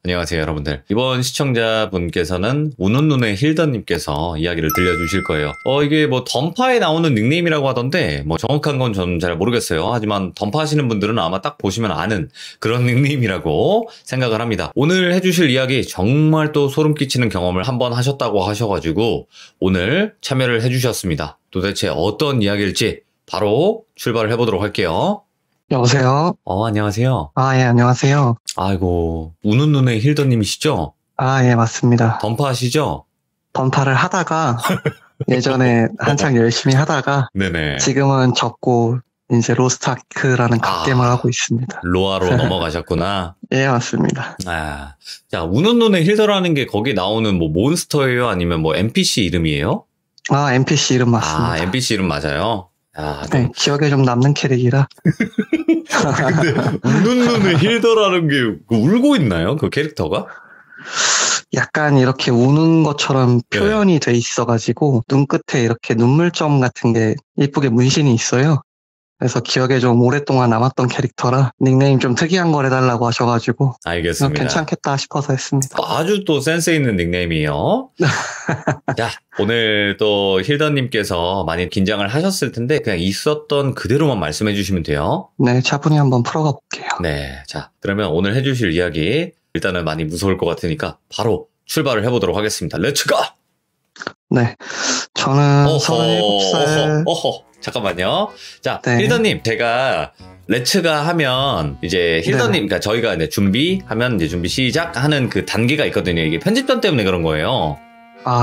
안녕하세요, 여러분들. 이번 시청자분께서는 우는 눈의 힐더님께서 이야기를 들려주실 거예요. 이게 뭐 던파에 나오는 닉네임이라고 하던데 뭐 정확한 건 저는 잘 모르겠어요. 하지만 던파 하시는 분들은 아마 딱 보시면 아는 그런 닉네임이라고 생각을 합니다. 오늘 해주실 이야기 정말 또 소름 끼치는 경험을 한번 하셨다고 하셔가지고 오늘 참여를 해주셨습니다. 도대체 어떤 이야기일지 바로 출발을 해보도록 할게요. 여보세요? 안녕하세요. 예, 안녕하세요. 아이고, 우는 눈의 힐더님이시죠? 예, 맞습니다. 던파 하시죠? 던파를 하다가, 예전에 한창 열심히 하다가, 네네. 지금은 접고, 이제 로스트아크라는 갓겜을 하고 있습니다. 로아로 넘어가셨구나. 예, 맞습니다. 자, 우는 눈의 힐더라는 게 거기 나오는 뭐 몬스터예요? 아니면 뭐 NPC 이름이에요? NPC 이름 맞습니다. NPC 이름 맞아요? 네, 기억에 좀 남는 캐릭이라. 근데 우는 눈의 힐더라는 게 울고 있나요? 그 캐릭터가? 약간 이렇게 우는 것처럼 표현이 돼 있어가지고 눈끝에 이렇게 눈물점 같은 게 예쁘게 문신이 있어요. 그래서 기억에 좀 오랫동안 남았던 캐릭터라 닉네임 좀 특이한 걸 해달라고 하셔가지고 알겠습니다. 괜찮겠다 싶어서 했습니다. 아주 또 센스 있는 닉네임이에요. 자, 오늘 또 힐더님께서 많이 긴장을 하셨을 텐데 그냥 있었던 그대로만 말씀해 주시면 돼요. 네, 차분히 한번 풀어가 볼게요. 네, 자, 그러면 오늘 해주실 이야기 일단은 많이 무서울 것 같으니까 바로 출발을 해보도록 하겠습니다. 렛츠고! 네, 저는 37살... 잠깐만요. 자, 네. 힐더님, 제가 렛츠가 하면 이제 힐더님, 그러니까 저희가 이제 준비하면 이제 준비 시작하는 그 단계가 있거든요. 이게 편집점 때문에 그런 거예요.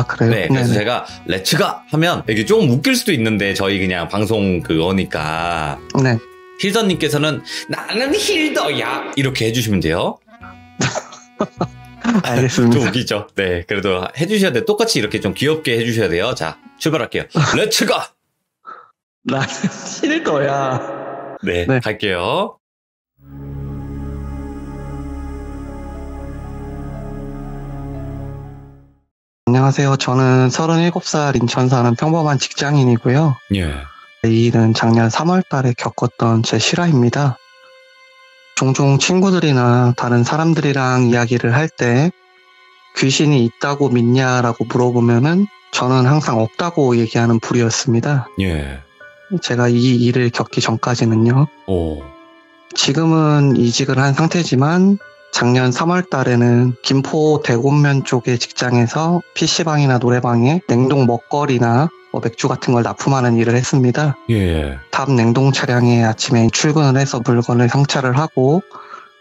그래요? 네, 그래서 제가 렛츠가 하면 이게 조금 웃길 수도 있는데 저희 그냥 방송 그거니까. 네. 힐더님께서는 나는 힐더야 이렇게 해주시면 돼요. 알겠습니다. 좀 웃기죠? 네, 그래도 해주셔야 돼요. 똑같이 이렇게 좀 귀엽게 해주셔야 돼요. 자, 출발할게요. 렛츠가! 나는 힐더야. 네, 갈게요. 안녕하세요. 저는 37살 인천 사는 평범한 직장인이고요. 예. 이 일은 작년 3월 달에 겪었던 제 실화입니다. 종종 친구들이나 다른 사람들이랑 이야기를 할 때 귀신이 있다고 믿냐라고 물어보면은 저는 항상 없다고 얘기하는 부류였습니다. 예. 제가 이 일을 겪기 전까지는요. 지금은 이직을 한 상태지만 작년 3월 달에는 김포 대곡면 쪽의 직장에서 PC방이나 노래방에 냉동 먹거리나 맥주 같은 걸 납품하는 일을 했습니다. 예. 탑 냉동 차량에 아침에 출근을 해서 물건을 상차를 하고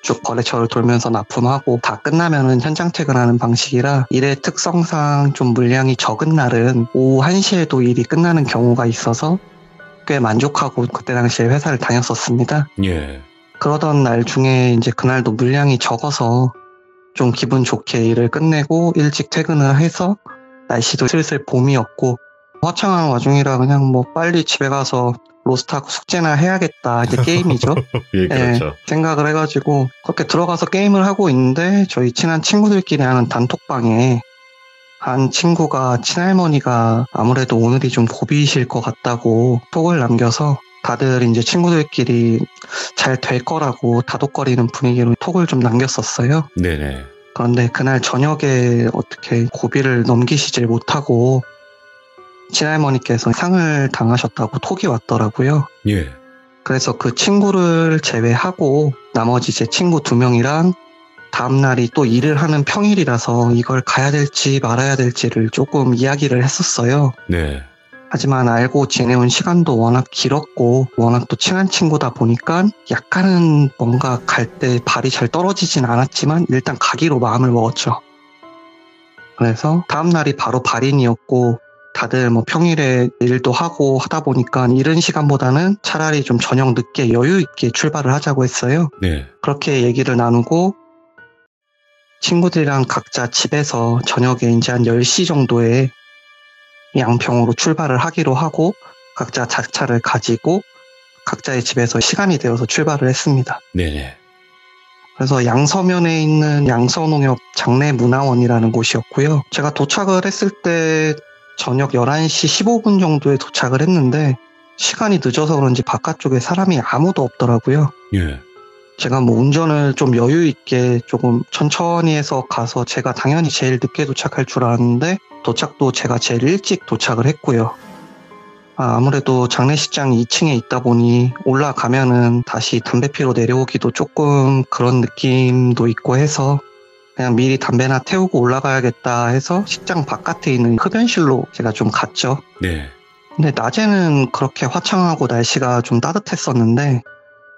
쭉 거래처를 돌면서 납품하고 다 끝나면은 현장 퇴근하는 방식이라 일의 특성상 좀 물량이 적은 날은 오후 1시에도 일이 끝나는 경우가 있어서 꽤 만족하고 그때 당시에 회사를 다녔었습니다. 예. 그러던 날 중에 이제 그날도 물량이 적어서 좀 기분 좋게 일을 끝내고 일찍 퇴근을 해서 날씨도 슬슬 봄이었고 화창한 와중이라 그냥 뭐 빨리 집에 가서 로스트하고 숙제나 해야겠다. 이제 게임이죠. 예, 그렇죠. 생각을 해가지고 그렇게 들어가서 게임을 하고 있는데 저희 친한 친구들끼리 하는 단톡방에 한 친구가 친할머니가 아무래도 오늘이 좀 고비이실 것 같다고 톡을 남겨서 다들 이제 친구들끼리 잘 될 거라고 다독거리는 분위기로 톡을 좀 남겼었어요. 네네. 그런데 그날 저녁에 어떻게 고비를 넘기시질 못하고 친할머니께서 상을 당하셨다고 톡이 왔더라고요. 예. 그래서 그 친구를 제외하고 나머지 제 친구 2명이랑 다음날이 또 일을 하는 평일이라서 이걸 가야 될지 말아야 될지를 조금 이야기를 했었어요. 네. 하지만 알고 지내온 시간도 워낙 길었고 워낙 또 친한 친구다 보니까 약간은 뭔가 갈 때 발이 잘 떨어지진 않았지만 일단 가기로 마음을 먹었죠. 그래서 다음날이 바로 발인이었고 다들 뭐 평일에 일도 하고 하다 보니까 이른 시간보다는 차라리 좀 저녁 늦게 여유 있게 출발을 하자고 했어요. 네. 그렇게 얘기를 나누고 친구들이랑 각자 집에서 저녁에 이제 한 10시 정도에 양평으로 출발을 하기로 하고 각자 자차를 가지고 각자의 집에서 시간이 되어서 출발을 했습니다. 네네. 그래서 양서면에 있는 양서농협 장례문화원이라는 곳이었고요. 제가 도착을 했을 때 저녁 11시 15분 정도에 도착을 했는데 시간이 늦어서 그런지 바깥쪽에 사람이 아무도 없더라고요. 예. 제가 뭐 운전을 좀 여유 있게 조금 천천히 해서 가서 제가 당연히 제일 늦게 도착할 줄 알았는데 도착도 제가 제일 일찍 도착을 했고요. 아무래도 장례식장이 2층에 있다 보니 올라가면은 다시 담배 피러 내려오기도 조금 그런 느낌도 있고 해서 그냥 미리 담배나 태우고 올라가야겠다 해서 식장 바깥에 있는 흡연실로 제가 좀 갔죠. 네. 근데 낮에는 그렇게 화창하고 날씨가 좀 따뜻했었는데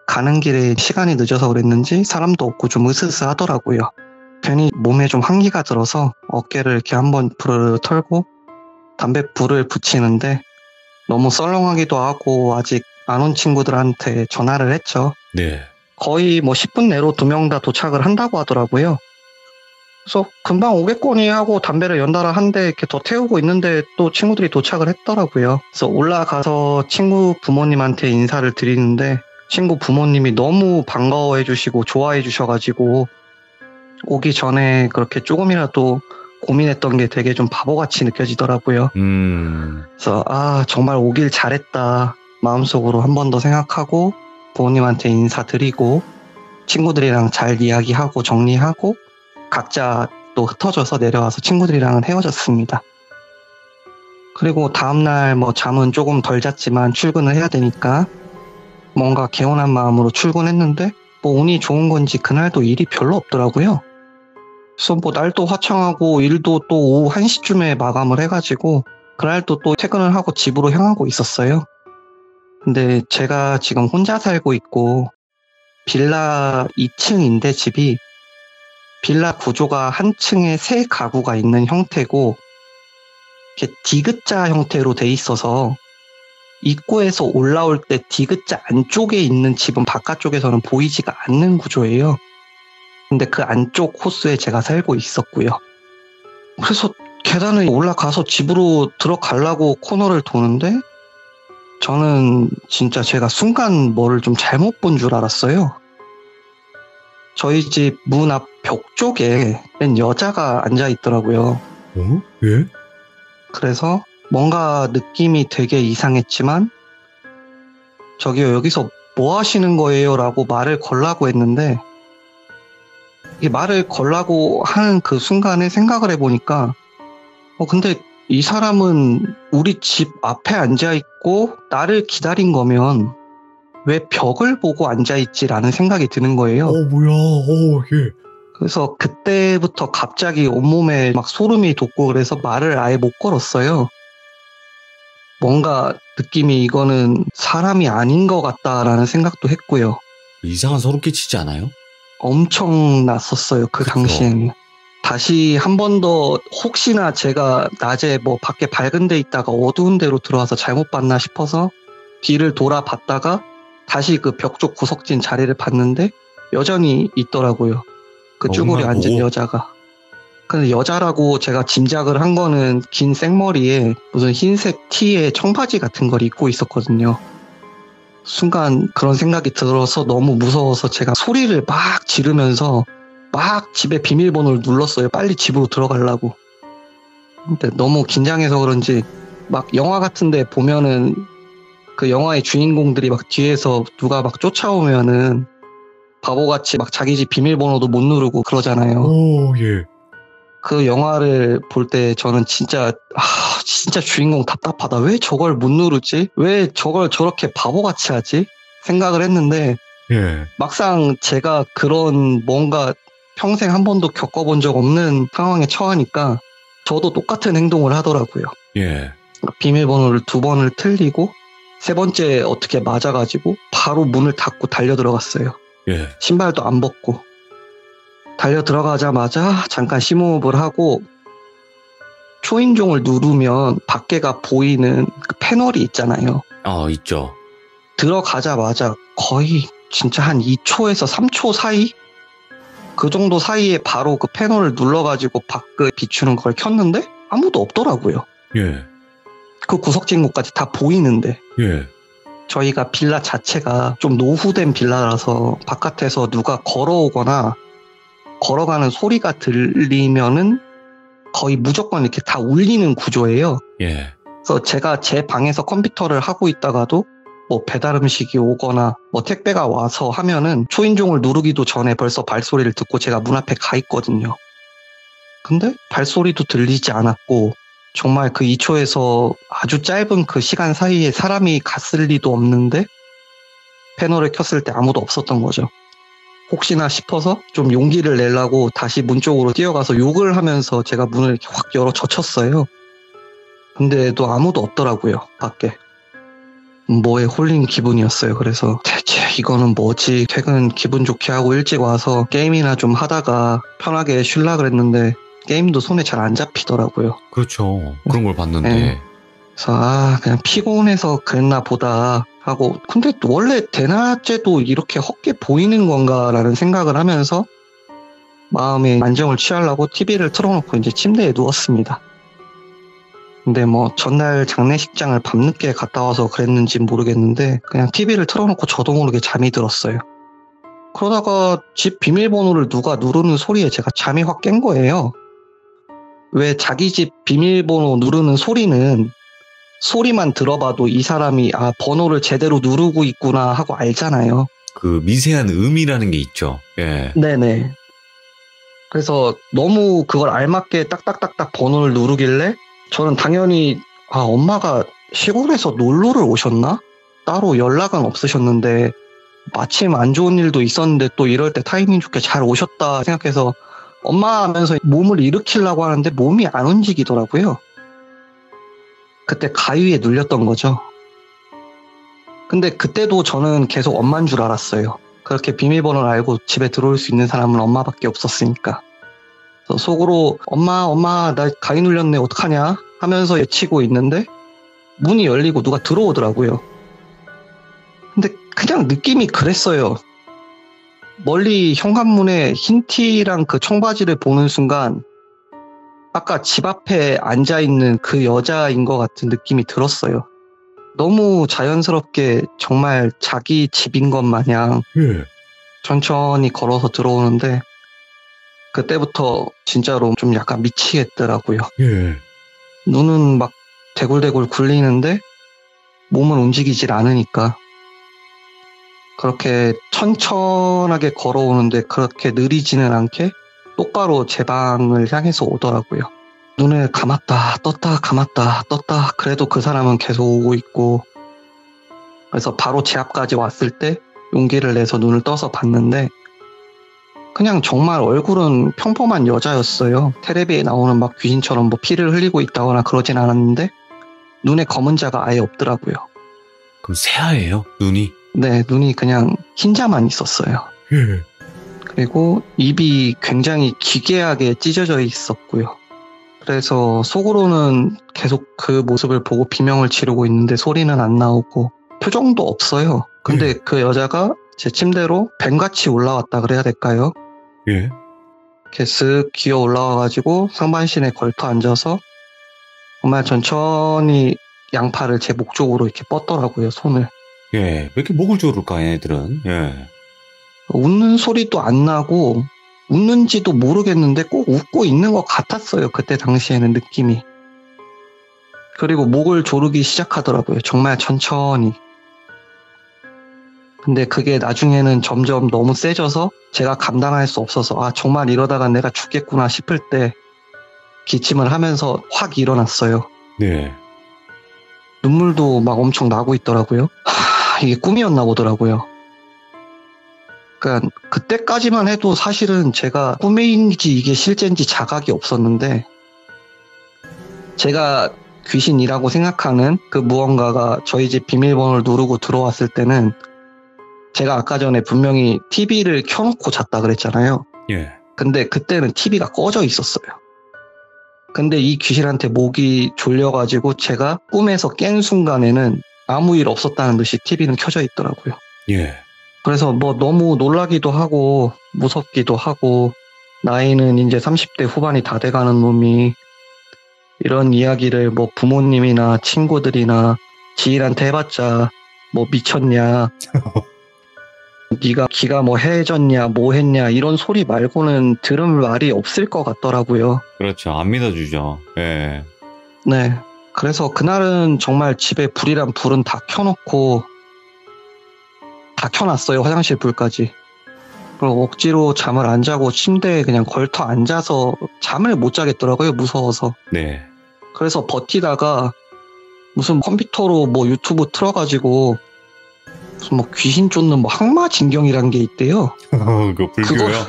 가는 길에 시간이 늦어서 그랬는지 사람도 없고 좀 으스스하더라고요. 괜히 몸에 좀 한기가 들어서 어깨를 이렇게 한번 부르르 털고 담배 불을 붙이는데 너무 썰렁하기도 하고 아직 안 온 친구들한테 전화를 했죠. 네. 거의 뭐 10분 내로 2명 다 도착을 한다고 하더라고요. 그래서 금방 오겠거니 하고 담배를 연달아 한 대 이렇게 더 태우고 있는데 또 친구들이 도착을 했더라고요. 그래서 올라가서 친구 부모님한테 인사를 드리는데 친구 부모님이 너무 반가워해 주시고 좋아해 주셔가지고 오기 전에 그렇게 조금이라도 고민했던 게 되게 좀 바보같이 느껴지더라고요. 그래서 정말 오길 잘했다 마음속으로 한 번 더 생각하고 부모님한테 인사드리고 친구들이랑 잘 이야기하고 정리하고 각자 또 흩어져서 내려와서 친구들이랑은 헤어졌습니다. 그리고 다음날 뭐 잠은 조금 덜 잤지만 출근을 해야 되니까 뭔가 개운한 마음으로 출근했는데 뭐 운이 좋은 건지 그날도 일이 별로 없더라고요. 그래서 뭐 날도 화창하고 일도 또 오후 1시쯤에 마감을 해가지고 그날도 또 퇴근을 하고 집으로 향하고 있었어요. 근데 제가 지금 혼자 살고 있고 빌라 2층인데 집이 빌라 구조가 한 층에 3가구가 있는 형태고 이렇게 디귿자 형태로 돼 있어서 입구에서 올라올 때 디귿자 안쪽에 있는 집은 바깥쪽에서는 보이지가 않는 구조예요. 근데 그 안쪽 호수에 제가 살고 있었고요. 그래서 계단을 올라가서 집으로 들어가려고 코너를 도는데 저는 진짜 제가 순간 뭐를 좀 잘못 본 줄 알았어요. 저희 집 문 앞 벽 쪽에 웬 여자가 앉아 있더라고요. 예? 그래서 뭔가 느낌이 되게 이상했지만 저기요 여기서 뭐 하시는 거예요? 라고 말을 걸라고 했는데 이 말을 걸라고 하는 그 순간에 생각을 해보니까 근데 이 사람은 우리 집 앞에 앉아있고 나를 기다린 거면 왜 벽을 보고 앉아있지라는 생각이 드는 거예요. 뭐야, 예. 그래서 그때부터 갑자기 온몸에 막 소름이 돋고 그래서 말을 아예 못 걸었어요. 뭔가 느낌이 이거는 사람이 아닌 것 같다라는 생각도 했고요. 이상한 소름 끼치지 않아요? 엄청 났었어요, 그 그쵸. 당시에는. 다시 한 번 더 혹시나 제가 낮에 뭐 밖에 밝은 데 있다가 어두운 데로 들어와서 잘못 봤나 싶어서 뒤를 돌아봤다가 다시 그 벽 쪽 구석진 자리를 봤는데 여전히 있더라고요. 그 쭈그려 앉은 여자가. 근데 여자라고 제가 짐작을 한 거는 긴 생머리에 무슨 흰색 티에 청바지 같은 걸 입고 있었거든요. 순간 그런 생각이 들어서 너무 무서워서 제가 소리를 막 지르면서 막 집에 비밀번호를 눌렀어요. 빨리 집으로 들어가려고. 근데 너무 긴장해서 그런지 막 영화 같은데 보면은 그 영화의 주인공들이 막 뒤에서 누가 막 쫓아오면은 바보같이 막 자기 집 비밀번호도 못 누르고 그러잖아요. 예. 그 영화를 볼 때 저는 진짜 주인공 답답하다. 왜 저걸 못 누르지? 왜 저걸 저렇게 바보같이 하지? 생각을 했는데 예. 막상 제가 그런 뭔가 평생 한 번도 겪어본 적 없는 상황에 처하니까 저도 똑같은 행동을 하더라고요. 예. 비밀번호를 2번을 틀리고 3번째 어떻게 맞아가지고 바로 문을 닫고 달려 들어갔어요. 예. 신발도 안 벗고 달려 들어가자마자 잠깐 심호흡을 하고 초인종을 누르면 밖에가 보이는 그 패널이 있잖아요. 있죠. 들어가자마자 거의 진짜 한 2초에서 3초 사이? 그 정도 사이에 바로 그 패널을 눌러가지고 밖을 비추는 걸 켰는데 아무도 없더라고요. 예. 그 구석진 곳까지 다 보이는데. 예. 저희가 빌라 자체가 좀 노후된 빌라라서 바깥에서 누가 걸어오거나 걸어가는 소리가 들리면은 거의 무조건 이렇게 다 울리는 구조예요. 예. 그래서 제가 제 방에서 컴퓨터를 하고 있다가도 뭐 배달 음식이 오거나 뭐 택배가 와서 하면은 초인종을 누르기도 전에 벌써 발소리를 듣고 제가 문 앞에 가 있거든요. 근데 발소리도 들리지 않았고 정말 그 2초에서 아주 짧은 그 시간 사이에 사람이 갔을 리도 없는데 패널을 켰을 때 아무도 없었던 거죠. 혹시나 싶어서 좀 용기를 내려고 다시 문 쪽으로 뛰어가서 욕을 하면서 제가 문을 이렇게 확 열어 젖혔어요. 근데도 아무도 없더라고요, 밖에. 뭐에 홀린 기분이었어요. 그래서 대체 이거는 뭐지? 퇴근 기분 좋게 하고 일찍 와서 게임이나 좀 하다가 편하게 쉴라 그랬는데 게임도 손에 잘 안 잡히더라고요. 그렇죠. 그런 걸 봤는데. 네. 그래서 그냥 피곤해서 그랬나 보다 하고, 근데 원래 대낮에도 이렇게 헛게 보이는 건가라는 생각을 하면서 마음의 안정을 취하려고 TV를 틀어놓고 이제 침대에 누웠습니다. 근데 뭐 전날 장례식장을 밤늦게 갔다 와서 그랬는지 모르겠는데 그냥 TV를 틀어놓고 저도 모르게 잠이 들었어요. 그러다가 집 비밀번호를 누가 누르는 소리에 제가 잠이 확 깬 거예요. 왜 자기 집 비밀번호 누르는 소리는 소리만 들어봐도 이 사람이 번호를 제대로 누르고 있구나 하고 알잖아요. 그 미세한 음이라는 게 있죠. 예. 네네. 그래서 너무 그걸 알맞게 딱딱딱딱 번호를 누르길래 저는 당연히 엄마가 시골에서 놀러를 오셨나? 따로 연락은 없으셨는데 마침 안 좋은 일도 있었는데 또 이럴 때 타이밍 좋게 잘 오셨다 생각해서 엄마 하면서 몸을 일으키려고 하는데 몸이 안 움직이더라고요. 그때 가위에 눌렸던 거죠. 근데 그때도 저는 계속 엄마인 줄 알았어요. 그렇게 비밀번호를 알고 집에 들어올 수 있는 사람은 엄마밖에 없었으니까. 그래서 속으로 엄마 나 가위 눌렸네 어떡하냐 하면서 외치고 있는데 문이 열리고 누가 들어오더라고요. 근데 그냥 느낌이 그랬어요. 멀리 현관문에 흰 티랑 그 청바지를 보는 순간 아까 집 앞에 앉아있는 그 여자인 것 같은 느낌이 들었어요. 너무 자연스럽게 정말 자기 집인 것 마냥 천천히 걸어서 들어오는데 그때부터 진짜로 좀 약간 미치겠더라고요. 눈은 막 대굴대굴 굴리는데 몸은 움직이질 않으니까. 그렇게 천천하게 걸어오는데 그렇게 느리지는 않게 똑바로 제 방을 향해서 오더라고요. 눈을 감았다 떴다 감았다 떴다 그래도 그 사람은 계속 오고 있고, 그래서 바로 제 앞까지 왔을 때 용기를 내서 눈을 떠서 봤는데 그냥 정말 얼굴은 평범한 여자였어요. 텔레비에 나오는 막 귀신처럼 뭐 피를 흘리고 있다거나 그러진 않았는데 눈에 검은 자가 아예 없더라고요. 그럼 새하예요? 눈이? 네, 눈이 그냥 흰자만 있었어요. 그리고 입이 굉장히 기괴하게 찢어져 있었고요. 그래서 속으로는 계속 그 모습을 보고 비명을 지르고 있는데 소리는 안 나오고 표정도 없어요. 근데 그 여자가 제 침대로 뱀같이 올라왔다 그래야 될까요? 예. 이렇게 쓱 기어 올라와가지고 상반신에 걸터 앉아서 정말 천천히 양팔을 제 목 쪽으로 이렇게 뻗더라고요, 손을. 예. 왜 이렇게 목을 조를까, 얘네들은? 예. 웃는 소리도 안 나고 웃는지도 모르겠는데 꼭 웃고 있는 것 같았어요. 그때 당시에는 느낌이. 그리고 목을 조르기 시작하더라고요. 정말 천천히. 근데 그게 나중에는 점점 너무 세져서 제가 감당할 수 없어서 정말 이러다가 내가 죽겠구나 싶을 때 기침을 하면서 확 일어났어요. 네. 눈물도 막 엄청 나고 있더라고요. 이게 꿈이었나 보더라고요. 그러니까 그때까지만 해도 사실은 제가 꿈인지 이게 실제인지 자각이 없었는데 제가 귀신이라고 생각하는 그 무언가가 저희 집 비밀번호를 누르고 들어왔을 때는 제가 아까 전에 분명히 TV를 켜놓고 잤다 그랬잖아요. 예. 근데 그때는 TV가 꺼져 있었어요. 근데 이 귀신한테 목이 졸려가지고 제가 꿈에서 깬 순간에는 아무 일 없었다는 듯이 TV는 켜져 있더라고요. 예. 그래서 뭐 너무 놀라기도 하고 무섭기도 하고 나이는 이제 30대 후반이 다 돼가는 놈이 이런 이야기를 뭐 부모님이나 친구들이나 지인한테 해봤자 뭐 미쳤냐 네가 기가 뭐 해졌냐 뭐 했냐 이런 소리 말고는 들을 말이 없을 것 같더라고요. 그렇죠. 안 믿어주죠. 예. 네. 그래서 그날은 정말 집에 불이란 불은 다 켜놓고 다 켜놨어요. 화장실 불까지. 그리고 억지로 잠을 안 자고 침대에 그냥 걸터 앉아서 잠을 못 자겠더라고요. 무서워서. 네. 그래서 버티다가 무슨 컴퓨터로 뭐 유튜브 틀어가지고 무슨 뭐 귀신 쫓는 뭐 항마진경이란 게 있대요. 그거 불교요?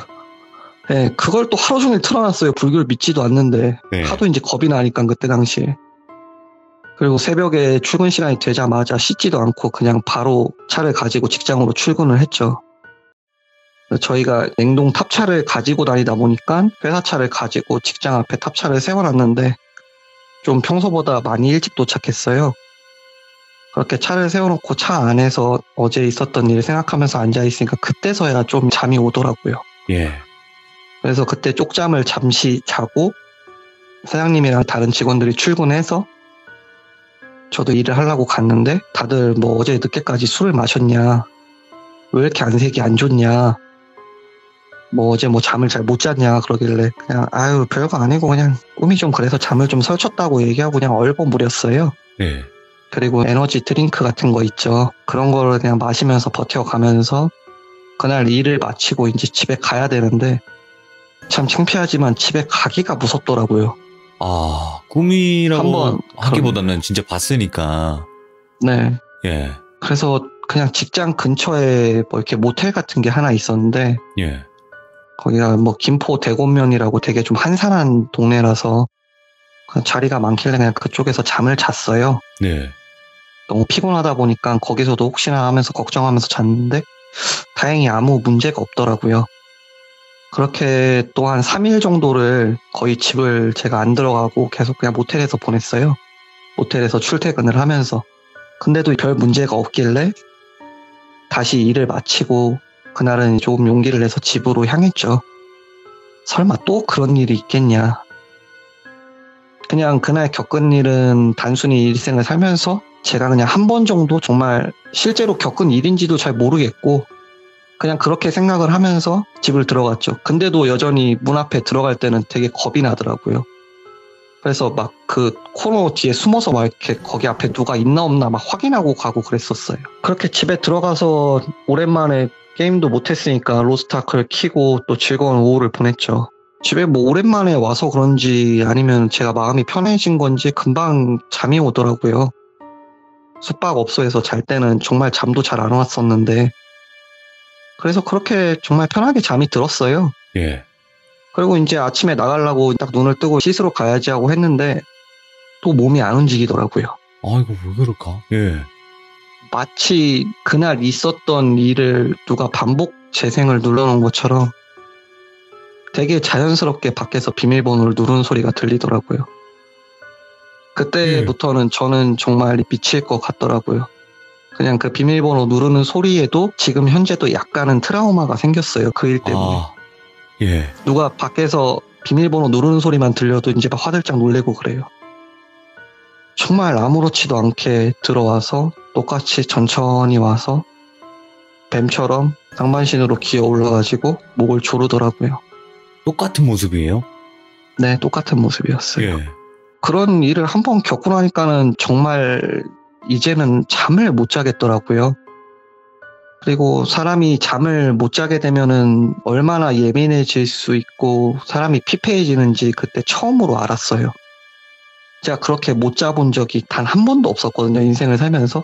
네, 그걸 또 하루 종일 틀어놨어요. 불교를 믿지도 않는데. 네. 하도 이제 겁이 나니까 그때 당시에. 그리고 새벽에 출근 시간이 되자마자 씻지도 않고 그냥 바로 차를 가지고 직장으로 출근을 했죠. 저희가 냉동 탑차를 가지고 다니다 보니까 회사 차를 가지고 직장 앞에 탑차를 세워놨는데 좀 평소보다 많이 일찍 도착했어요. 그렇게 차를 세워놓고 차 안에서 어제 있었던 일 생각하면서 앉아있으니까 그때서야 좀 잠이 오더라고요. 예. 그래서 그때 쪽잠을 잠시 자고 사장님이랑 다른 직원들이 출근해서 저도 일을 하려고 갔는데 다들 뭐 어제 늦게까지 술을 마셨냐, 왜 이렇게 안색이 안 좋냐, 뭐 어제 뭐 잠을 잘 못 잤냐 그러길래 그냥 아유 별거 아니고 그냥 꿈이 좀 그래서 잠을 좀 설쳤다고 얘기하고 그냥 얼버무렸어요. 예. 그리고 에너지 드링크 같은 거 있죠. 그런 거를 그냥 마시면서 버텨가면서 그날 일을 마치고 이제 집에 가야 되는데 참 창피하지만 집에 가기가 무섭더라고요. 아, 꿈이라고 한번 하기보다는 진짜 봤으니까. 네. 예. 그래서 그냥 직장 근처에 뭐 이렇게 모텔 같은 게 하나 있었는데 예. 거기가 뭐 김포 대곡면이라고 되게 좀 한산한 동네라서 자리가 많길래 그냥 그쪽에서 잠을 잤어요. 네. 너무 피곤하다 보니까 거기서도 혹시나 하면서 걱정하면서 잤는데 다행히 아무 문제가 없더라고요. 그렇게 또 한 3일 정도를 거의 집을 제가 안 들어가고 계속 그냥 모텔에서 보냈어요. 모텔에서 출퇴근을 하면서. 근데도 별 문제가 없길래 다시 일을 마치고 그날은 조금 용기를 내서 집으로 향했죠. 설마 또 그런 일이 있겠냐. 그냥 그날 겪은 일은 단순히 일생을 살면서 제가 그냥 한 번 정도 정말 실제로 겪은 일인지도 잘 모르겠고 그냥 그렇게 생각을 하면서 집을 들어갔죠. 근데도 여전히 문 앞에 들어갈 때는 되게 겁이 나더라고요. 그래서 막 그 코너 뒤에 숨어서 막 이렇게 거기 앞에 누가 있나 없나 막 확인하고 가고 그랬었어요. 그렇게 집에 들어가서 오랜만에 게임도 못했으니까 로스트아크를 키고 또 즐거운 오후를 보냈죠. 집에 뭐 오랜만에 와서 그런지 아니면 제가 마음이 편해진 건지 금방 잠이 오더라고요. 숙박업소에서 잘 때는 정말 잠도 잘 안 왔었는데 그래서 그렇게 정말 편하게 잠이 들었어요. 예. 그리고 이제 아침에 나가려고 딱 눈을 뜨고 씻으러 가야지 하고 했는데 또 몸이 안 움직이더라고요. 아이고, 왜 그럴까? 예. 마치 그날 있었던 일을 누가 반복 재생을 눌러놓은 것처럼 되게 자연스럽게 밖에서 비밀번호를 누르는 소리가 들리더라고요. 그때부터는 저는 정말 미칠 것 같더라고요. 그냥 그 비밀번호 누르는 소리에도 지금 현재도 약간은 트라우마가 생겼어요. 그 일 때문에. 아, 예. 누가 밖에서 비밀번호 누르는 소리만 들려도 이제 막 화들짝 놀래고 그래요. 정말 아무렇지도 않게 들어와서 똑같이 천천히 와서 뱀처럼 상반신으로 기어 올라가지고 목을 조르더라고요. 똑같은 모습이에요? 네, 똑같은 모습이었어요. 예. 그런 일을 한번 겪고 나니까는 정말 이제는 잠을 못 자겠더라고요. 그리고 사람이 잠을 못 자게 되면은 얼마나 예민해질 수 있고 사람이 피폐해지는지 그때 처음으로 알았어요. 제가 그렇게 못 자본 적이 단 한 번도 없었거든요. 인생을 살면서.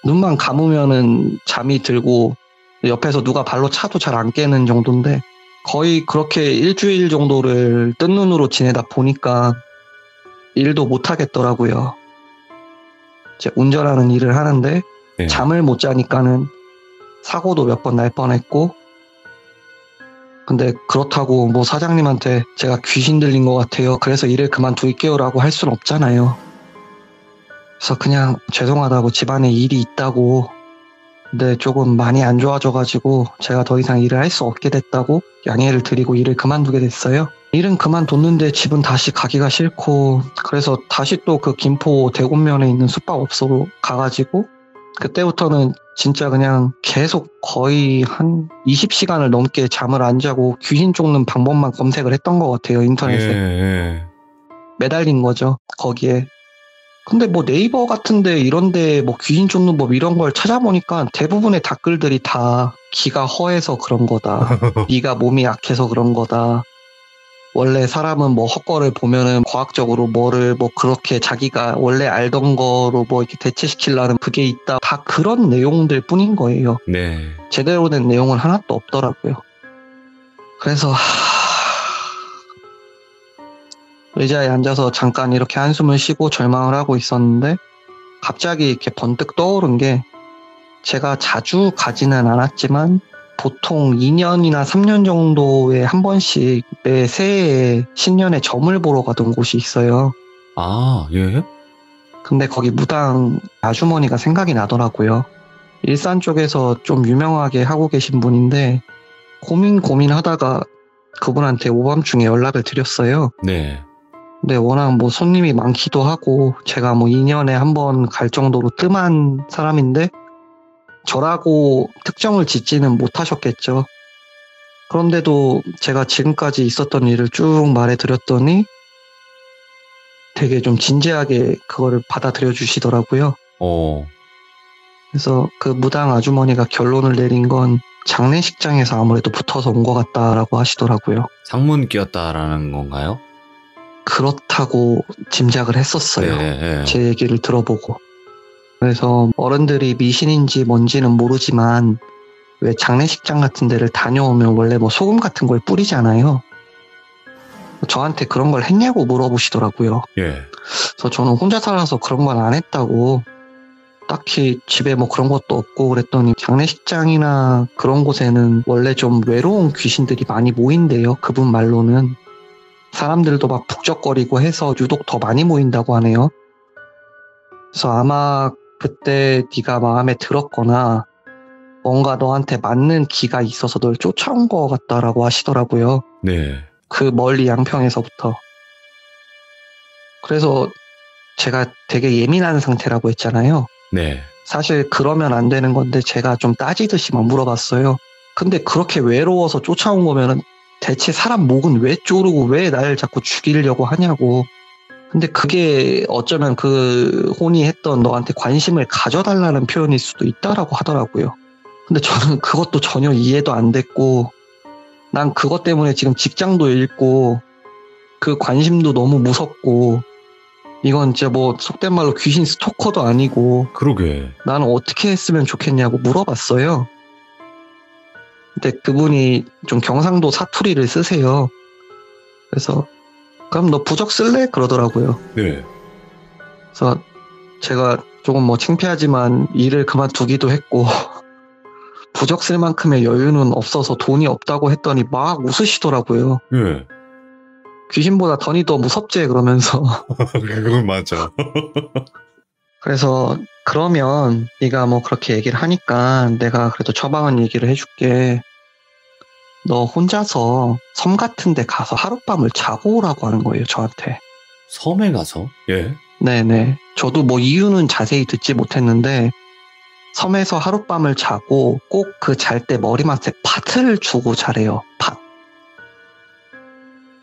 눈만 감으면은 잠이 들고 옆에서 누가 발로 차도 잘 안 깨는 정도인데 거의 그렇게 일주일 정도를 뜬 눈으로 지내다 보니까 일도 못 하겠더라고요. 이제 운전하는 일을 하는데 예. 잠을 못 자니까는 사고도 몇 번 날 뻔했고 근데 그렇다고 뭐 사장님한테 제가 귀신 들린 것 같아요. 그래서 일을 그만둘게요라고 할 수는 없잖아요. 그래서 그냥 죄송하다고 집안에 일이 있다고 근데 조금 많이 안 좋아져가지고 제가 더 이상 일을 할 수 없게 됐다고 양해를 드리고 일을 그만두게 됐어요. 일은 그만뒀는데 집은 다시 가기가 싫고 그래서 다시 또 그 김포 대곡면에 있는 숙박업소로 가가지고 그때부터는 진짜 그냥 계속 거의 한 20시간을 넘게 잠을 안 자고 귀신 쫓는 방법만 검색을 했던 것 같아요. 인터넷에. 예. 매달린 거죠. 거기에. 근데 뭐 네이버 같은데 이런데 뭐 귀신 쫓는 법 이런 걸 찾아보니까 대부분의 댓글들이 다 기가 허해서 그런 거다. 네가 몸이 약해서 그런 거다. 원래 사람은 뭐 헛거를 보면은 과학적으로 뭐를 뭐 그렇게 자기가 원래 알던 거로 뭐 이렇게 대체시키려는 그게 있다. 다 그런 내용들 뿐인 거예요. 네. 제대로 된 내용은 하나도 없더라고요. 그래서 의자에 앉아서 잠깐 이렇게 한숨을 쉬고 절망을 하고 있었는데 갑자기 이렇게 번뜩 떠오른 게 제가 자주 가지는 않았지만 보통 2년이나 3년 정도에 한 번씩 매 새해에 신년에 점을 보러 가던 곳이 있어요. 아, 예? 근데 거기 무당 아주머니가 생각이 나더라고요. 일산 쪽에서 좀 유명하게 하고 계신 분인데 고민하다가 그분한테 오밤중에 연락을 드렸어요. 네. 근데 워낙 뭐 손님이 많기도 하고 제가 뭐 2년에 한 번 갈 정도로 뜸한 사람인데 저라고 특정을 짓지는 못하셨겠죠. 그런데도 제가 지금까지 있었던 일을 쭉 말해드렸더니 되게 좀 진지하게 그거를 받아들여 주시더라고요. 그래서 그 무당 아주머니가 결론을 내린 건 장례식장에서 아무래도 붙어서 온 것 같다라고 하시더라고요. 상문 끼었다라는 건가요? 그렇다고 짐작을 했었어요. 네. 제 얘기를 들어보고. 그래서 어른들이 미신인지 뭔지는 모르지만 왜 장례식장 같은 데를 다녀오면 원래 뭐 소금 같은 걸 뿌리잖아요. 저한테 그런 걸 했냐고 물어보시더라고요. 예. 그래서 저는 혼자 살아서 그런 건 안 했다고, 딱히 집에 뭐 그런 것도 없고 그랬더니 장례식장이나 그런 곳에는 원래 좀 외로운 귀신들이 많이 모인대요. 그분 말로는. 사람들도 막 북적거리고 해서 유독 더 많이 모인다고 하네요. 그래서 아마 그때 네가 마음에 들었거나 뭔가 너한테 맞는 기가 있어서 널 쫓아온 것 같다라고 하시더라고요. 네. 그 멀리 양평에서부터. 그래서 제가 되게 예민한 상태라고 했잖아요. 네. 사실 그러면 안 되는 건데 제가 좀 따지듯이 막 물어봤어요. 근데 그렇게 외로워서 쫓아온 거면은 대체 사람 목은 왜 조르고 왜 날 자꾸 죽이려고 하냐고. 근데 그게 어쩌면 그 혼이 했던 너한테 관심을 가져달라는 표현일 수도 있다라고 하더라고요. 근데 저는 그것도 전혀 이해도 안 됐고, 난 그것 때문에 지금 직장도 잃고 그 관심도 너무 무섭고, 이건 진짜 뭐 속된 말로 귀신 스토커도 아니고, 그러게. 나는 어떻게 했으면 좋겠냐고 물어봤어요. 근데 그분이 좀 경상도 사투리를 쓰세요. 그래서 그럼 너 부적 쓸래? 그러더라고요. 네. 그래서 제가 조금 뭐 창피하지만 일을 그만두기도 했고 부적 쓸 만큼의 여유는 없어서 돈이 없다고 했더니 막 웃으시더라고요. 예. 귀신보다 돈이 더 무섭지 그러면서. 그건 맞아. 그래서 그러면 네가 뭐 그렇게 얘기를 하니까 내가 그래도 처방은 얘기를 해줄게. 너 혼자서 섬 같은 데 가서 하룻밤을 자고 오라고 하는 거예요, 저한테. 섬에 가서? 예. 네네. 저도 뭐 이유는 자세히 듣지 못했는데 섬에서 하룻밤을 자고 꼭 그 잘 때 머리맡에 팥을 주고 자래요. 팥.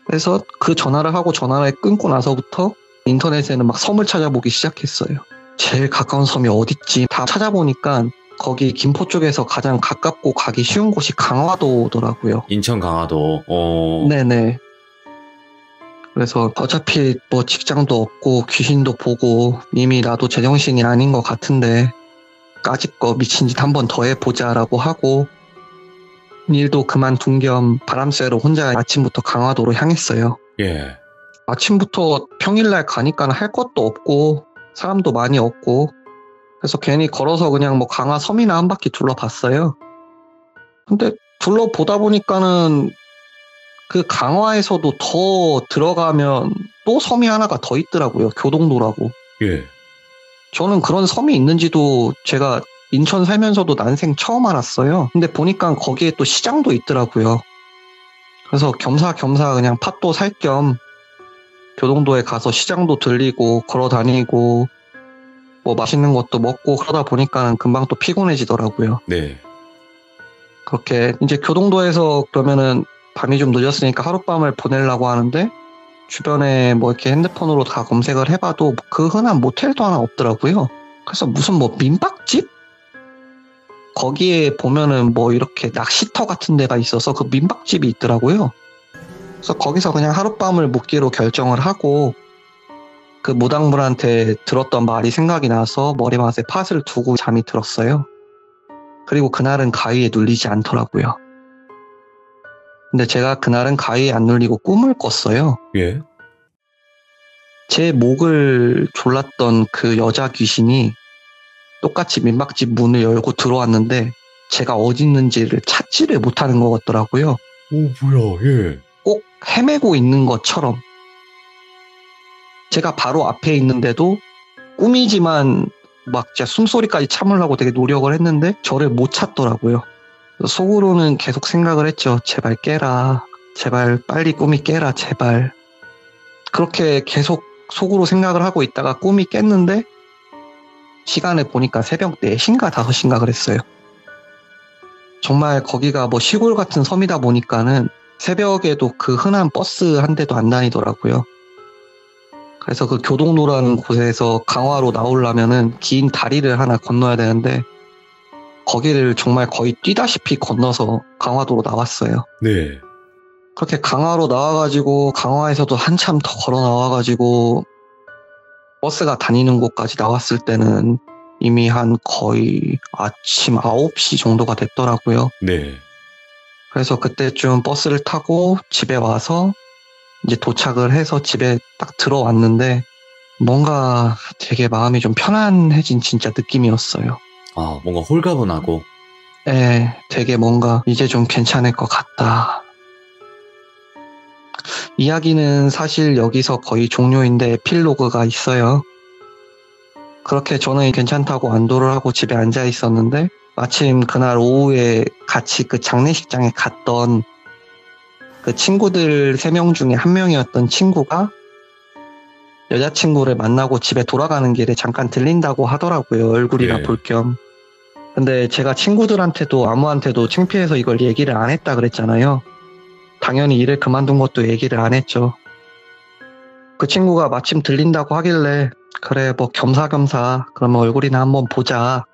그래서 그 전화를 하고 전화를 끊고 나서부터 인터넷에는 막 섬을 찾아보기 시작했어요. 제일 가까운 섬이 어딨지? 다 찾아보니까 거기 김포 쪽에서 가장 가깝고 가기 쉬운 곳이 강화도더라고요. 인천 강화도. 네네. 그래서 어차피 뭐 직장도 없고 귀신도 보고 이미 나도 제정신이 아닌 것 같은데 까짓 거 미친 짓 한 번 더 해보자라고 하고 일도 그만둔 겸 바람 쐬러 혼자 아침부터 강화도로 향했어요. 예. 아침부터 평일날 가니까 할 것도 없고 사람도 많이 없고 그래서 괜히 걸어서 그냥 뭐 강화 섬이나 한 바퀴 둘러봤어요. 근데 둘러보다 보니까는 그 강화에서도 더 들어가면 또 섬이 하나가 더 있더라고요. 교동도라고. 예. 저는 그런 섬이 있는지도 제가 인천 살면서도 난생 처음 알았어요. 근데 보니까 거기에 또 시장도 있더라고요. 그래서 겸사겸사 그냥 팥도 살 겸 교동도에 가서 시장도 들리고 걸어 다니고 뭐 맛있는 것도 먹고 그러다 보니까 금방 또 피곤해지더라고요. 네. 그렇게 이제 교동도에서 그러면은 밤이 좀 늦었으니까 하룻밤을 보내려고 하는데 주변에 뭐 이렇게 핸드폰으로 다 검색을 해봐도 그 흔한 모텔도 하나 없더라고요. 그래서 무슨 뭐 민박집? 거기에 보면은 뭐 이렇게 낚시터 같은 데가 있어서 그 민박집이 있더라고요. 그래서 거기서 그냥 하룻밤을 묵기로 결정을 하고 그 무당분한테 들었던 말이 생각이 나서 머리맡에 팥을 두고 잠이 들었어요. 그리고 그날은 가위에 눌리지 않더라고요. 근데 제가 그날은 가위에 안 눌리고 꿈을 꿨어요. 예. 제 목을 졸랐던 그 여자 귀신이 똑같이 민박집 문을 열고 들어왔는데 제가 어디 있는지를 찾지를 못하는 것 같더라고요. 오, 뭐야, 예. 꼭 헤매고 있는 것처럼. 제가 바로 앞에 있는데도 꿈이지만 막 진짜 숨소리까지 참으려고 되게 노력을 했는데 저를 못 찾더라고요. 속으로는 계속 생각을 했죠. 제발 깨라. 제발 빨리 꿈이 깨라. 제발. 그렇게 계속 속으로 생각을 하고 있다가 꿈이 깼는데 시간을 보니까 새벽 4시인가 5시인가 그랬어요. 정말 거기가 뭐 시골 같은 섬이다 보니까는 새벽에도 그 흔한 버스 한 대도 안 다니더라고요. 그래서 그 교동로라는 곳에서 강화로 나오려면은 긴 다리를 하나 건너야 되는데 거기를 정말 거의 뛰다시피 건너서 강화도로 나왔어요. 네. 그렇게 강화로 나와가지고 강화에서도 한참 더 걸어 나와가지고 버스가 다니는 곳까지 나왔을 때는 이미 한 거의 아침 9시 정도가 됐더라고요. 네. 그래서 그때쯤 버스를 타고 집에 와서 이제 도착을 해서 집에 딱 들어왔는데 뭔가 되게 마음이 좀 편안해진 진짜 느낌이었어요. 아, 뭔가 홀가분하고. 예, 되게 뭔가 이제 좀 괜찮을 것 같다. 이야기는 사실 여기서 거의 종료인데 에필로그가 있어요. 그렇게 저는 괜찮다고 안도를 하고 집에 앉아 있었는데 마침 그날 오후에 같이 그 장례식장에 갔던 그 친구들 3명 중에 한 명이었던 친구가 여자친구를 만나고 집에 돌아가는 길에 잠깐 들린다고 하더라고요. 얼굴이나 네. 볼 겸. 근데 제가 친구들한테도 아무한테도 창피해서 이걸 얘기를 안 했다 그랬잖아요. 당연히 일을 그만둔 것도 얘기를 안 했죠. 그 친구가 마침 들린다고 하길래 그래 뭐 겸사겸사 그러면 얼굴이나 한번 보자.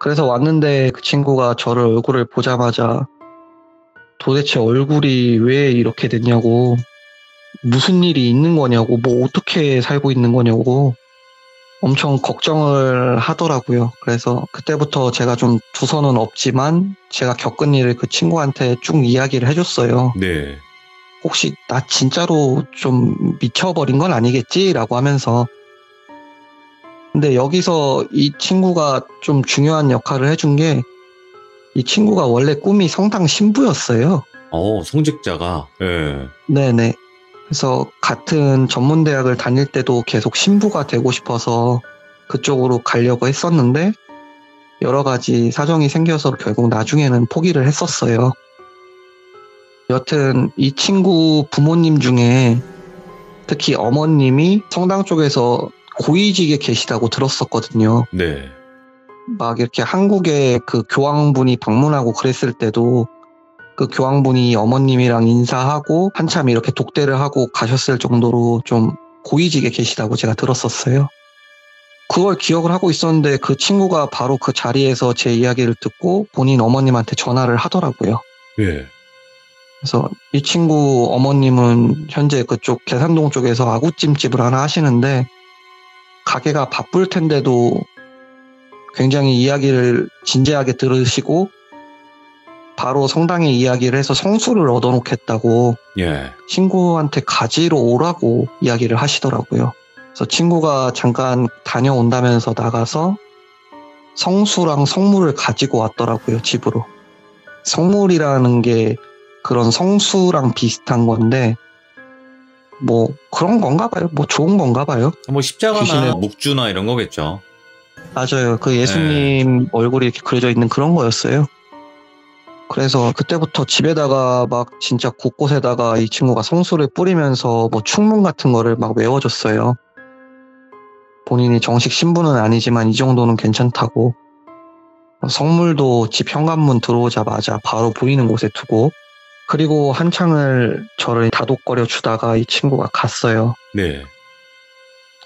그래서 왔는데 그 친구가 저를 얼굴을 보자마자 도대체 얼굴이 왜 이렇게 됐냐고, 무슨 일이 있는 거냐고, 뭐 어떻게 살고 있는 거냐고 엄청 걱정을 하더라고요. 그래서 그때부터 제가 좀 두서는 없지만 제가 겪은 일을 그 친구한테 쭉 이야기를 해줬어요. 네. 혹시 나 진짜로 좀 미쳐버린 건 아니겠지? 라고 하면서. 근데 여기서 이 친구가 좀 중요한 역할을 해준 게 이 친구가 원래 꿈이 성당 신부였어요. 성직자가. 예. 네네. 그래서 같은 전문대학을 다닐 때도 계속 신부가 되고 싶어서 그쪽으로 가려고 했었는데 여러 가지 사정이 생겨서 결국 나중에는 포기를 했었어요. 여튼 이 친구 부모님 중에 특히 어머님이 성당 쪽에서 고위직에 계시다고 들었었거든요. 네. 막 이렇게 한국에 그 교황분이 방문하고 그랬을 때도 그 교황분이 어머님이랑 인사하고 한참 이렇게 독대를 하고 가셨을 정도로 좀 고위직에 계시다고 제가 들었었어요. 그걸 기억을 하고 있었는데 그 친구가 바로 그 자리에서 제 이야기를 듣고 본인 어머님한테 전화를 하더라고요. 예. 그래서 이 친구 어머님은 현재 그쪽 계산동 쪽에서 아구찜집을 하나 하시는데 가게가 바쁠 텐데도 굉장히 이야기를 진지하게 들으시고 바로 성당에 이야기를 해서 성수를 얻어놓겠다고 예. 친구한테 가지러 오라고 이야기를 하시더라고요. 그래서 친구가 잠깐 다녀온다면서 나가서 성수랑 성물을 가지고 왔더라고요, 집으로. 성물이라는 게 그런 성수랑 비슷한 건데 뭐 그런 건가 봐요. 뭐 좋은 건가 봐요. 뭐 십자가나 귀신의- 묵주나 이런 거겠죠. 맞아요. 그 예수님 얼굴이 이렇게 그려져 있는 그런 거였어요. 그래서 그때부터 집에다가 막 진짜 곳곳에다가 이 친구가 성수를 뿌리면서 뭐 충문 같은 거를 막 외워줬어요. 본인이 정식 신부는 아니지만 이 정도는 괜찮다고. 성물도 집 현관문 들어오자마자 바로 보이는 곳에 두고 그리고 한창을 저를 다독거려 주다가 이 친구가 갔어요. 네.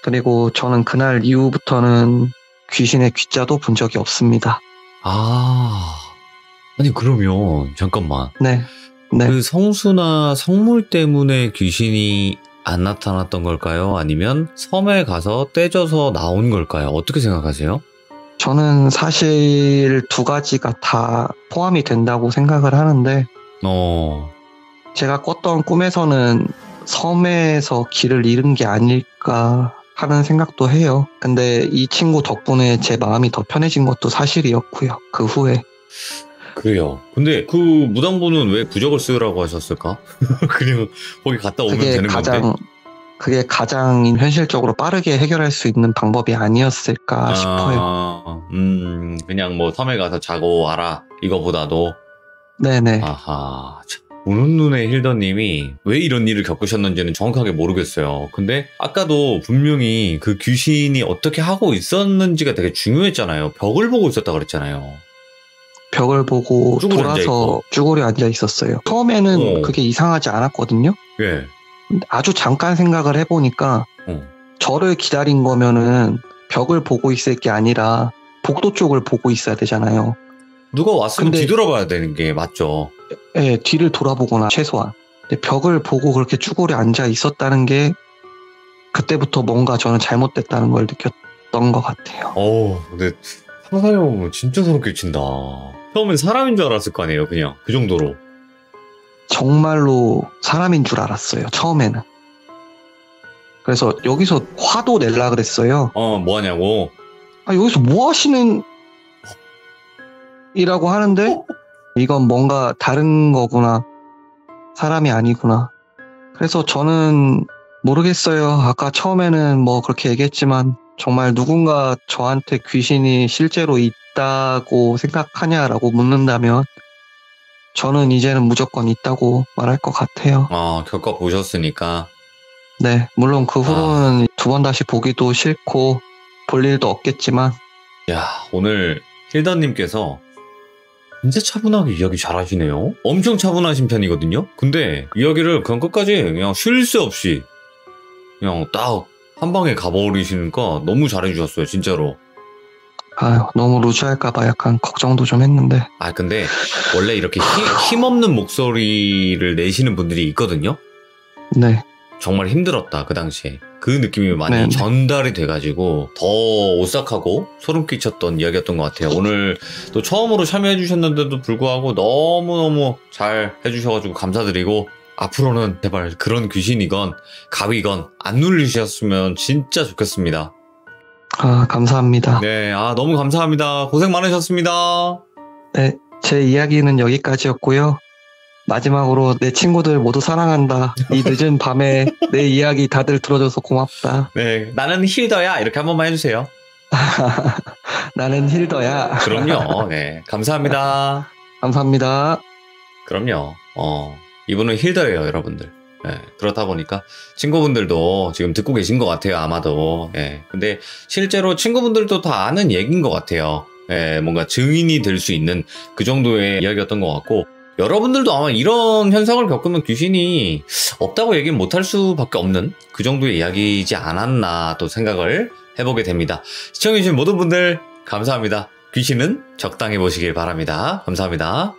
그리고 저는 그날 이후부터는 귀신의 귀자도 본 적이 없습니다. 아, 아니, 그러면, 잠깐만. 네. 네. 그 성수나 성물 때문에 귀신이 안 나타났던 걸까요? 아니면 섬에 가서 떼져서 나온 걸까요? 어떻게 생각하세요? 저는 사실 두 가지가 다 포함이 된다고 생각을 하는데, 제가 꿨던 꿈에서는 섬에서 길을 잃은 게 아닐까 하는 생각도 해요. 근데 이 친구 덕분에 제 마음이 더 편해진 것도 사실이었고요. 그 후에. 그래요. 근데 그 무당분은 왜 부적을 쓰라고 하셨을까? 그냥 거기 갔다 오면 되는 건데. 그게 가장 현실적으로 빠르게 해결할 수 있는 방법이 아니었을까 싶어요. 그냥 뭐 섬에 가서 자고 와라 이거보다도. 네네. 아하. 참. 우는 눈의 힐더님이 왜 이런 일을 겪으셨는지는 정확하게 모르겠어요. 근데 아까도 분명히 그 귀신이 어떻게 하고 있었는지가 되게 중요했잖아요. 벽을 보고 있었다 그랬잖아요. 벽을 보고 쭈그려 돌아서 쭈그려 앉아 있었어요. 처음에는 그게 이상하지 않았거든요. 예. 아주 잠깐 생각을 해보니까 저를 기다린 거면은 벽을 보고 있을 게 아니라 복도 쪽을 보고 있어야 되잖아요. 누가 왔으면 뒤돌아봐야 되는 게 맞죠. 네, 뒤를 돌아보거나 최소한. 근데 벽을 보고 그렇게 쭈그려 앉아 있었다는 게 그때부터 뭔가 저는 잘못됐다는 걸 느꼈던 것 같아요. 근데 상상해보면 진짜 소름 끼친다. 처음엔 사람인 줄 알았을 거 아니에요, 그냥. 그 정도로. 정말로 사람인 줄 알았어요, 처음에는. 그래서 여기서 화도 낼라 그랬어요. 뭐 하냐고? 여기서 뭐 하시는 이라고 하는데 이건 뭔가 다른 거구나. 사람이 아니구나. 그래서 저는 모르겠어요. 아까 처음에는 뭐 그렇게 얘기했지만 정말 누군가 저한테 귀신이 실제로 있다고 생각하냐라고 묻는다면 저는 이제는 무조건 있다고 말할 것 같아요. 겪어보셨으니까. 네, 물론 그 후로는 두 번 다시 보기도 싫고 볼 일도 없겠지만. 야, 오늘 힐더님께서 진짜 차분하게 이야기 잘하시네요. 엄청 차분하신 편이거든요. 근데 이야기를 그냥 끝까지 그냥 쉴 새 없이 그냥 딱 한 방에 가버리시니까 너무 잘해주셨어요, 진짜로. 너무 루즈할까봐 약간 걱정도 좀 했는데. 근데 원래 이렇게 힘없는 목소리를 내시는 분들이 있거든요. 네. 정말 힘들었다, 그 당시에. 그 느낌이 많이 네네. 전달이 돼가지고 더 오싹하고 소름 끼쳤던 이야기였던 것 같아요. 오늘 또 처음으로 참여해주셨는데도 불구하고 너무너무 잘 해주셔가지고 감사드리고, 앞으로는 제발 그런 귀신이건 가위건 안 눌리셨으면 진짜 좋겠습니다. 감사합니다. 네, 너무 감사합니다. 고생 많으셨습니다. 네, 제 이야기는 여기까지였고요. 마지막으로 내 친구들 모두 사랑한다. 이 늦은 밤에 내 이야기 다들 들어줘서 고맙다. 네, 나는 힐더야. 이렇게 한 번만 해주세요. 나는 힐더야. 그럼요. 네, 감사합니다. 감사합니다. 그럼요. 이분은 힐더예요, 여러분들. 네, 그렇다 보니까 친구분들도 지금 듣고 계신 것 같아요, 아마도. 네, 근데 실제로 친구분들도 다 아는 얘기인 것 같아요. 네, 뭔가 증인이 될 수 있는 그 정도의 이야기였던 것 같고, 여러분들도 아마 이런 현상을 겪으면 귀신이 없다고 얘기는 못할 수밖에 없는 그 정도의 이야기이지 않았나 또 생각을 해보게 됩니다. 시청해주신 모든 분들 감사합니다. 귀신은 적당히 보시길 바랍니다. 감사합니다.